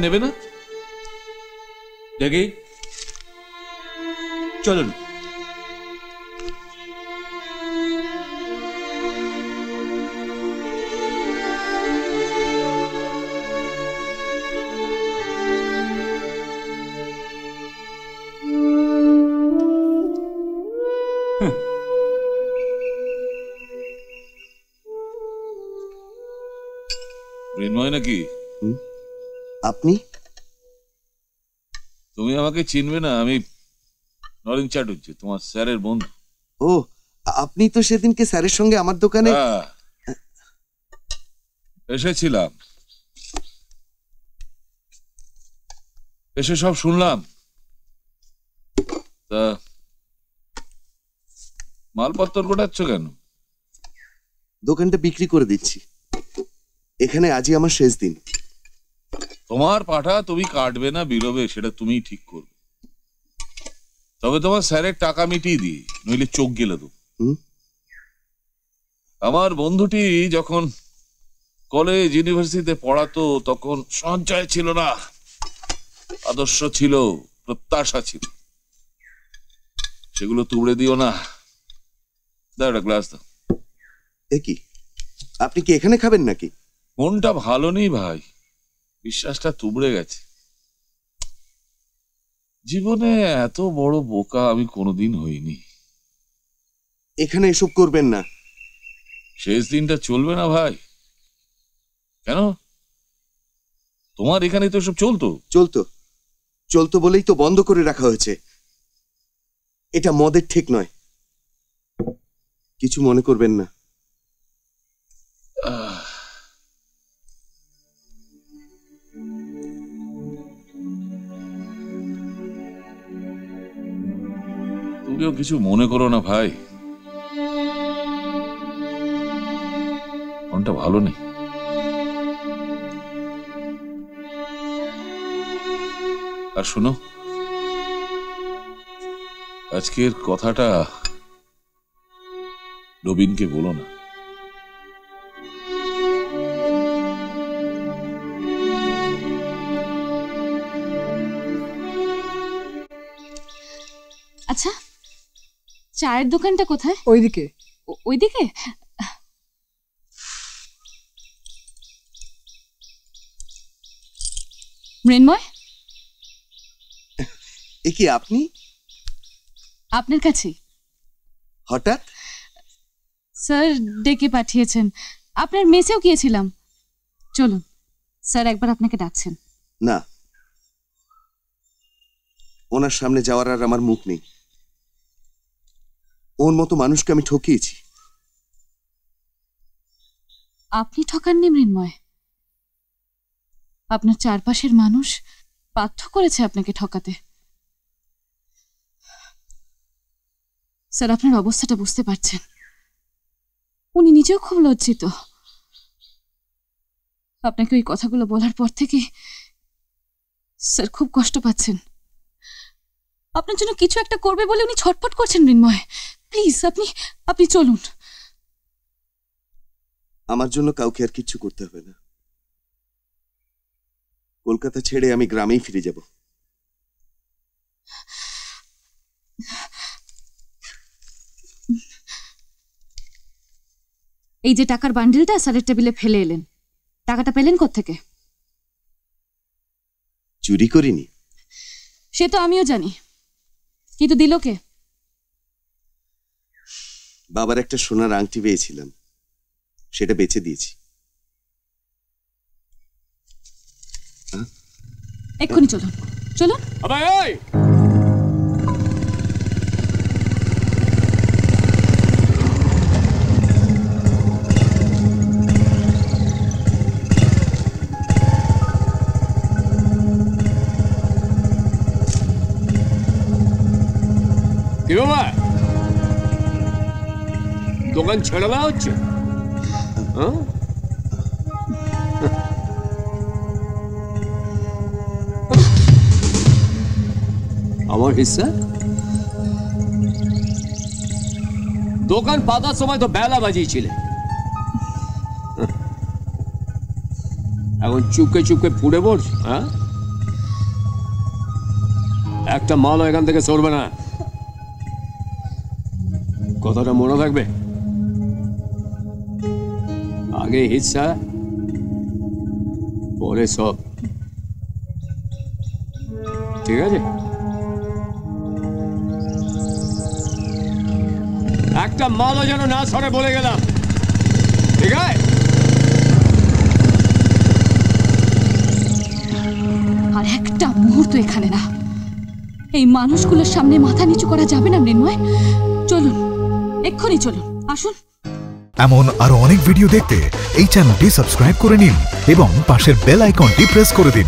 নেবে না দেখি চলুন। মৃন্ময় নাকি? আপনি? তুমি আমাকে চিনবে না, আমি নরেন চ্যাটার্জি, তোমার স্যারের বন্ধু। ও, আপনি তো সেদিনকে স্যারের সঙ্গে আমার দোকানে এসেছিলাম, এসে সব শুনলাম। তা মালপত্র গোটাচ্ছ কেন? দোকানটা বিক্রি করে দিচ্ছি, এখানে আজই আমার শেষ দিন। তোমার পাঠা তুমি কাটবে না বেরোবে, সেটা তুমিই ঠিক করবে। তবে তোমার স্যারের টাকা মিটিয়ে দিই, নইলে চোখ গেলে দেবো। আমার বন্ধুটি যখন কলেজ ইউনিভার্সিটিতে পড়াতো তখন সঞ্চয় ছিল না, আদর্শ ছিল, প্রত্যাশা ছিল। সেগুলো তুবড়ে দিও না। দাও একটা গ্লাস দাও। এ কি, আপনি কি এখানে খাবেন নাকি? মনটা ভালো নেই ভাই, বিশ্বাসটা তুবড়ে গেছে। জীবনে এত বড় বোকা আমি কোনোদিন হইনি। এখানে এসব করবেন না। শেষ দিনটা চলবে না ভাই? কেন? তোমার এখানে তো সব চলতো। চলতো চলতো বলেই তো বন্ধ করে রাখা হয়েছে। এটা মদের ঠিক নয়, কিছু মনে করবেন না। তুমিও কিছু মনে করো না ভাই, মনটা ভালো নেই। আর শোনো, আজকের কথাটা নবীনকে বলো না। আচ্ছা, চায়ের দোকানটা কোথায়? ওইদিকে। ওইদিকে? মৃন্ময়, এ কি আপনি? আপনার কাছে হঠাৎ? স্যার ডেকে পাঠিয়েছেন, আপনার মেসেও গিয়েছিলাম। চলুন, স্যার একবার আপনাকে ডাকছেন। না, ওনার সামনে যাওয়ার আর আমার মুখ নেই। ওর মতো মানুষকে আমি ঠকিয়েছি। আপনি ঠকাননি মৃন্ময়, আপনার চারপাশের মানুষ বাধ্য করেছে আপনাকে ঠকাতে। স্যার আপনার অবস্থাটা বুঝতে পারছেন, উনি নিজেও খুব লজ্জিত। আপনাকে ওই কথাগুলো বলার পর থেকে স্যার খুব কষ্ট পাচ্ছেন। আপনার জন্য কিছু একটা করবে বলে উনি ছটফট করছেন। মৃন্ময় প্লিজ, আপনি চলুন। আমার জন্য কাউকে আর কিচ্ছু করতে হবে না। কলকাতা ছেড়ে আমি গ্রামেই ফিরে যাব। এই যে টাকার বান্ডিলটা স্যারের টেবিলে ফেলে এলেন, টাকাটা পেলেন কোত্থেকে? চুরি করিনি। সে তো আমিও জানি, কিন্তু দিল কে? বাবার একটা সোনার আংটি পেয়েছিলাম, সেটা বেচে দিয়েছি। এক্ষুনি চলুন, চলুন। কি বাবা, দোকান ছেড়ে দেওয়া হচ্ছে? আমার হিস্সা? দোকান পাতার সময় তো বেলা বাজিয়েছিলে, এখন চুপকে চুপকে পুড়ে পড়ছ। হ্যাঁ, একটা মাল এখান থেকে সরবে না, কথাটা মনে থাকবে। আগে হিস্সা, পরে সব, ঠিক আছে? একটা মালও যেন না সরে বলে গেলাম, ঠিক আছে? আর একটা মুহূর্ত এখানে না। এই মানুষগুলোর সামনে মাথা নিচু করা যাবে না মৃন্ময়। চলুন, এক্ষুনি চলুন, আসুন। এমন আরো অনেক ভিডিও দেখতে এই চ্যানেলটি সাবস্ক্রাইব করে নিন এবং পাশের বেল আইকনটি প্রেস করে দিন।